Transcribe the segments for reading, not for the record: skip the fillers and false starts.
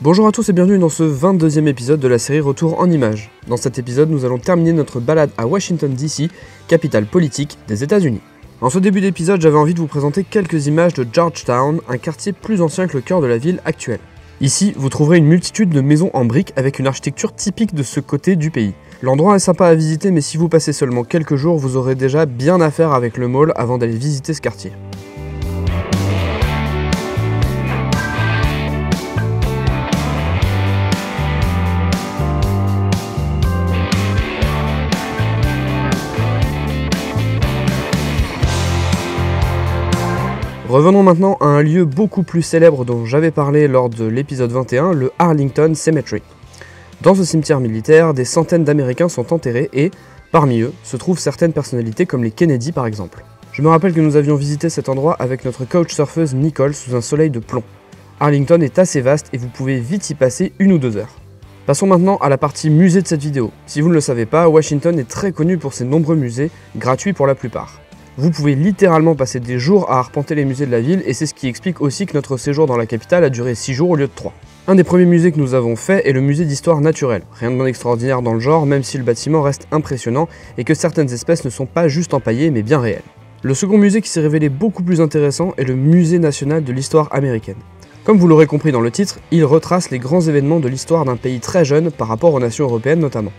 Bonjour à tous et bienvenue dans ce 22e épisode de la série Retour en images. Dans cet épisode, nous allons terminer notre balade à Washington DC, capitale politique des États-Unis. En ce début d'épisode, j'avais envie de vous présenter quelques images de Georgetown, un quartier plus ancien que le cœur de la ville actuelle. Ici, vous trouverez une multitude de maisons en briques avec une architecture typique de ce côté du pays. L'endroit est sympa à visiter, mais si vous passez seulement quelques jours, vous aurez déjà bien à faire avec le mall avant d'aller visiter ce quartier. Revenons maintenant à un lieu beaucoup plus célèbre dont j'avais parlé lors de l'épisode 21, le Arlington Cemetery. Dans ce cimetière militaire, des centaines d'Américains sont enterrés et, parmi eux, se trouvent certaines personnalités comme les Kennedy par exemple. Je me rappelle que nous avions visité cet endroit avec notre couchsurfeuse Nicole sous un soleil de plomb. Arlington est assez vaste et vous pouvez vite y passer 1 ou 2 heures. Passons maintenant à la partie musée de cette vidéo. Si vous ne le savez pas, Washington est très connu pour ses nombreux musées, gratuits pour la plupart. Vous pouvez littéralement passer des jours à arpenter les musées de la ville et c'est ce qui explique aussi que notre séjour dans la capitale a duré 6 jours au lieu de 3. Un des premiers musées que nous avons fait est le musée d'histoire naturelle. Rien de bien extraordinaire dans le genre, même si le bâtiment reste impressionnant et que certaines espèces ne sont pas juste empaillées mais bien réelles. Le second musée qui s'est révélé beaucoup plus intéressant est le musée national de l'histoire américaine. Comme vous l'aurez compris dans le titre, il retrace les grands événements de l'histoire d'un pays très jeune par rapport aux nations européennes notamment.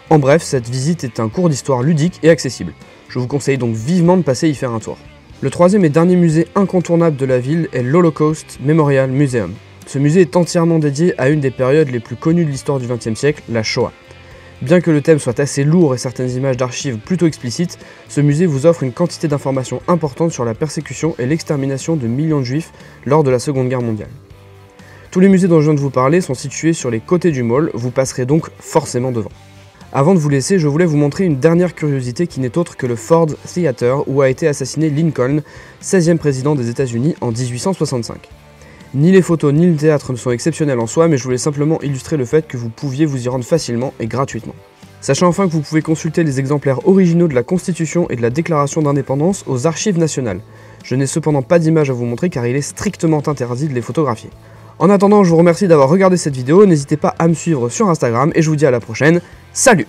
En bref, cette visite est un cours d'histoire ludique et accessible. Je vous conseille donc vivement de passer y faire un tour. Le troisième et dernier musée incontournable de la ville est l'Holocaust Memorial Museum. Ce musée est entièrement dédié à une des périodes les plus connues de l'histoire du XXe siècle, la Shoah. Bien que le thème soit assez lourd et certaines images d'archives plutôt explicites, ce musée vous offre une quantité d'informations importantes sur la persécution et l'extermination de millions de juifs lors de la Seconde Guerre mondiale. Tous les musées dont je viens de vous parler sont situés sur les côtés du mall, vous passerez donc forcément devant. Avant de vous laisser, je voulais vous montrer une dernière curiosité qui n'est autre que le Ford Theater où a été assassiné Lincoln, 16e président des États-Unis en 1865. Ni les photos ni le théâtre ne sont exceptionnels en soi, mais je voulais simplement illustrer le fait que vous pouviez vous y rendre facilement et gratuitement. Sachez enfin que vous pouvez consulter les exemplaires originaux de la Constitution et de la Déclaration d'indépendance aux Archives nationales. Je n'ai cependant pas d'image à vous montrer car il est strictement interdit de les photographier. En attendant, je vous remercie d'avoir regardé cette vidéo, n'hésitez pas à me suivre sur Instagram et je vous dis à la prochaine. Salut!